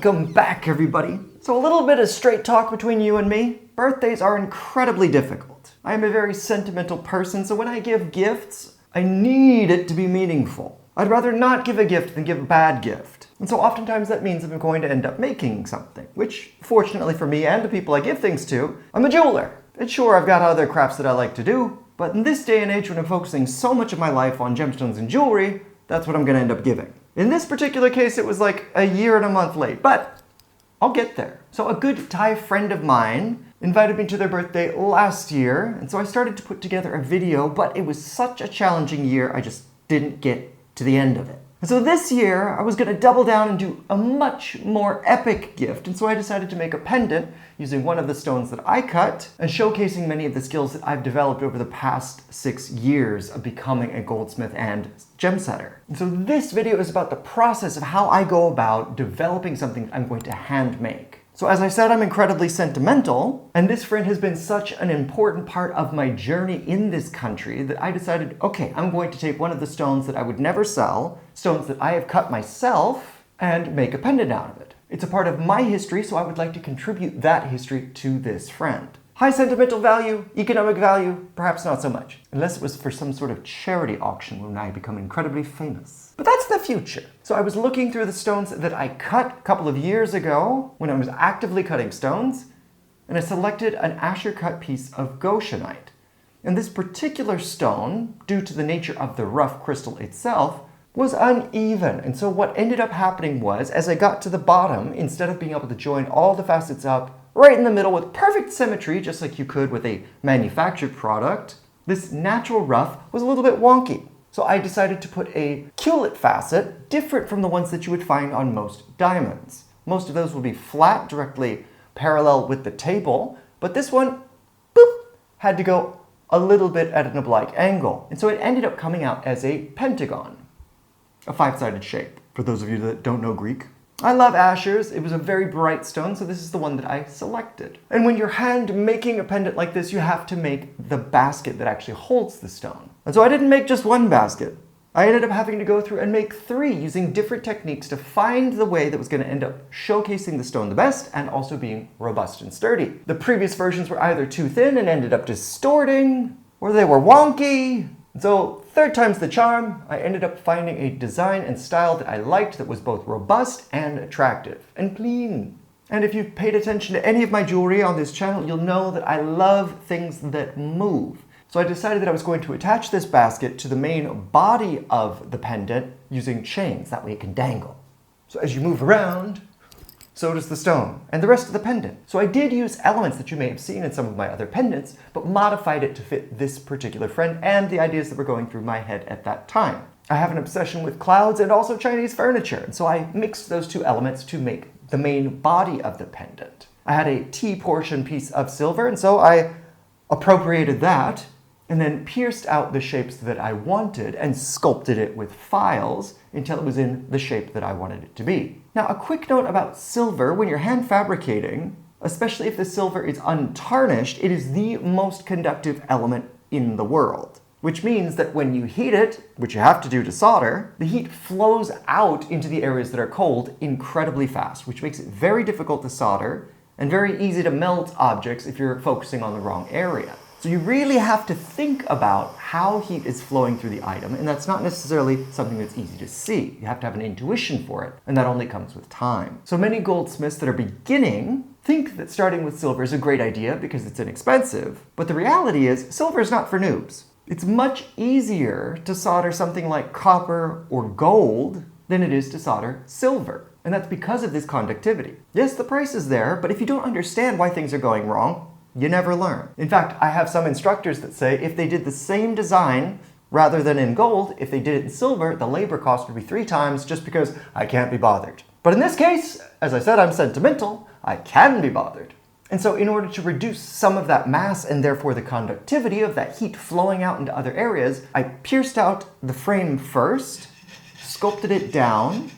Welcome back, everybody. So a little bit of straight talk between you and me. Birthdays are incredibly difficult. I am a very sentimental person, so when I give gifts, I need it to be meaningful. I'd rather not give a gift than give a bad gift. And so oftentimes that means I'm going to end up making something, which fortunately for me and the people I give things to, I'm a jeweler. And sure, I've got other crafts that I like to do, but in this day and age when I'm focusing so much of my life on gemstones and jewelry, that's what I'm going to end up giving. In this particular case, it was like a year and a month late, but I'll get there. So a good Thai friend of mine invited me to their birthday last year, and so I started to put together a video, but it was such a challenging year, I just didn't get to the end of it. And so this year, I was going to double down and do a much more epic gift, and so I decided to make a pendant using one of the stones that I cut and showcasing many of the skills that I've developed over the past 6 years of becoming a goldsmith and gem setter. And so this video is about the process of how I go about developing something I'm going to hand make. So as I said, I'm incredibly sentimental, and this friend has been such an important part of my journey in this country that I decided, okay, I'm going to take one of the stones that I would never sell, stones that I have cut myself, and make a pendant out of it. It's a part of my history, so I would like to contribute that history to this friend. High sentimental value, economic value, perhaps not so much. Unless it was for some sort of charity auction when I become incredibly famous. But that's the future. So I was looking through the stones that I cut a couple of years ago when I was actively cutting stones, and I selected an Asscher cut piece of Goshenite. And this particular stone, due to the nature of the rough crystal itself, was uneven. And so what ended up happening was, as I got to the bottom, instead of being able to join all the facets up right in the middle with perfect symmetry, just like you could with a manufactured product, this natural rough was a little bit wonky. So I decided to put a culet facet, different from the ones that you would find on most diamonds. Most of those will be flat, directly parallel with the table, but this one, boop, had to go a little bit at an oblique angle. And so it ended up coming out as a pentagon, a 5-sided shape, for those of you that don't know Greek. I love Ascher's. It was a very bright stone, so this is the one that I selected. And when you're hand making a pendant like this, you have to make the basket that actually holds the stone. And so I didn't make just one basket. I ended up having to go through and make 3 using different techniques to find the way that was going to end up showcasing the stone the best and also being robust and sturdy. The previous versions were either too thin and ended up distorting, or they were wonky. So 3rd time's the charm. I ended up finding a design and style that I liked that was both robust and attractive and clean. And if you've paid attention to any of my jewelry on this channel, you'll know that I love things that move. So I decided that I was going to attach this basket to the main body of the pendant using chains. That way it can dangle. So as you move around, so does the stone and the rest of the pendant. So I did use elements that you may have seen in some of my other pendants, but modified it to fit this particular friend and the ideas that were going through my head at that time. I have an obsession with clouds and also Chinese furniture, and so I mixed those 2 elements to make the main body of the pendant. I had a T-portion piece of silver, and so I appropriated that and then pierced out the shapes that I wanted and sculpted it with files until it was in the shape that I wanted it to be. Now, a quick note about silver. When you're hand fabricating, especially if the silver is untarnished, it is the most conductive element in the world. Which means that when you heat it, which you have to do to solder, the heat flows out into the areas that are cold incredibly fast, which makes it very difficult to solder and very easy to melt objects if you're focusing on the wrong area. So you really have to think about how heat is flowing through the item, and that's not necessarily something that's easy to see. You have to have an intuition for it, and that only comes with time. So many goldsmiths that are beginning think that starting with silver is a great idea because it's inexpensive, but the reality is silver is not for noobs. It's much easier to solder something like copper or gold than it is to solder silver, and that's because of this conductivity. Yes, the price is there, but if you don't understand why things are going wrong, you never learn. In fact, I have some instructors that say if they did the same design rather than in gold, if they did it in silver, the labor cost would be 3 times just because I can't be bothered. But in this case, as I said, I'm sentimental, I can be bothered. And so in order to reduce some of that mass and therefore the conductivity of that heat flowing out into other areas, I pierced out the frame first, sculpted it down,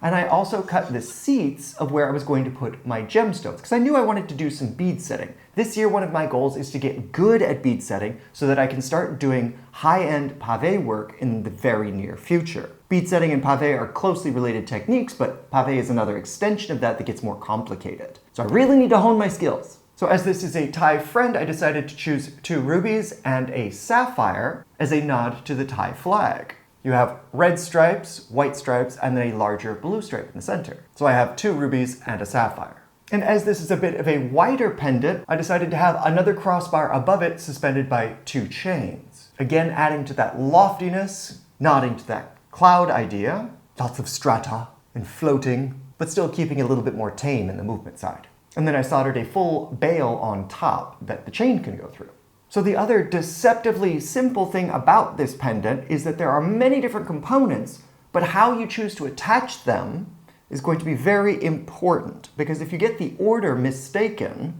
and I also cut the seats of where I was going to put my gemstones, because I knew I wanted to do some bead setting. This year, one of my goals is to get good at bead setting so that I can start doing high-end pavé work in the very near future. Bead setting and pave are closely related techniques, but pave is another extension of that gets more complicated. So I really need to hone my skills. So as this is a Thai friend, I decided to choose 2 rubies and a sapphire as a nod to the Thai flag. You have red stripes, white stripes, and then a larger blue stripe in the center. So I have 2 rubies and a sapphire. And as this is a bit of a wider pendant, I decided to have another crossbar above it suspended by 2 chains. Again, adding to that loftiness, nodding to that cloud idea. Lots of strata and floating, but still keeping it a little bit more tame in the movement side. And then I soldered a full bail on top that the chain can go through. So the other deceptively simple thing about this pendant is that there are many different components, but how you choose to attach them is going to be very important, because if you get the order mistaken,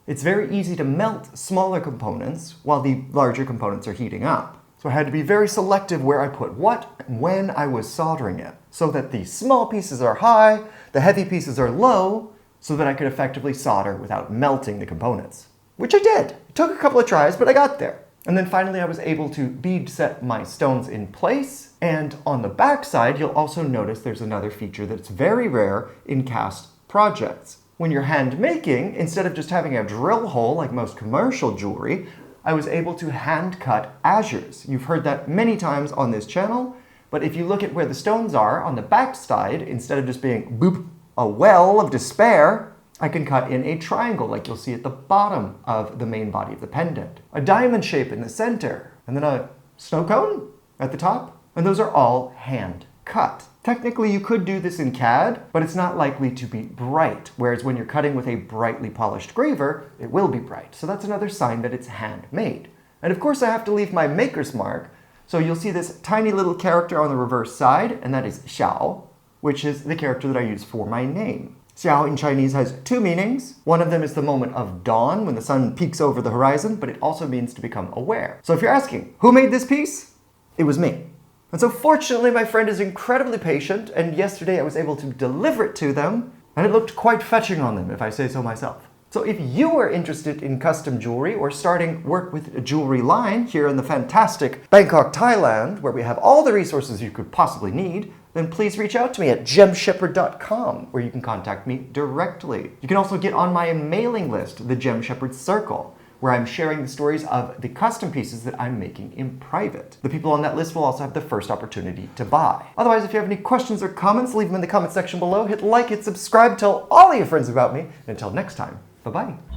it's very easy to melt smaller components while the larger components are heating up. So I had to be very selective where I put what and when I was soldering it, so that the small pieces are high, the heavy pieces are low, so that I could effectively solder without melting the components. Which I did. It took a couple of tries, but I got there. And then finally I was able to bead set my stones in place. And on the back side, you'll also notice there's another feature that's very rare in cast projects. When you're hand making, instead of just having a drill hole like most commercial jewelry, I was able to hand cut azures. You've heard that many times on this channel, but if you look at where the stones are on the back side, instead of just being boop, a well of despair, I can cut in a triangle like you'll see at the bottom of the main body of the pendant. A diamond shape in the center, and then a snow cone at the top. And those are all hand cut. Technically you could do this in CAD, but it's not likely to be bright, whereas when you're cutting with a brightly polished graver, it will be bright. So that's another sign that it's handmade. And of course I have to leave my maker's mark, so you'll see this tiny little character on the reverse side, and that is Xiao, which is the character that I use for my name. Xiao in Chinese has 2 meanings. One of them is the moment of dawn, when the sun peeks over the horizon, but it also means to become aware. So if you're asking, who made this piece? It was me. And so fortunately, my friend is incredibly patient, and yesterday I was able to deliver it to them, and it looked quite fetching on them, if I say so myself. So if you are interested in custom jewelry or starting work with a jewelry line here in the fantastic Bangkok, Thailand, where we have all the resources you could possibly need, then please reach out to me at gemshepherd.com, where you can contact me directly. You can also get on my mailing list, the Gem Shepherd Circle, where I'm sharing the stories of the custom pieces that I'm making in private. The people on that list will also have the first opportunity to buy. Otherwise, if you have any questions or comments, leave them in the comment section below. Hit like, hit subscribe, tell all of your friends about me, and until next time, bye-bye.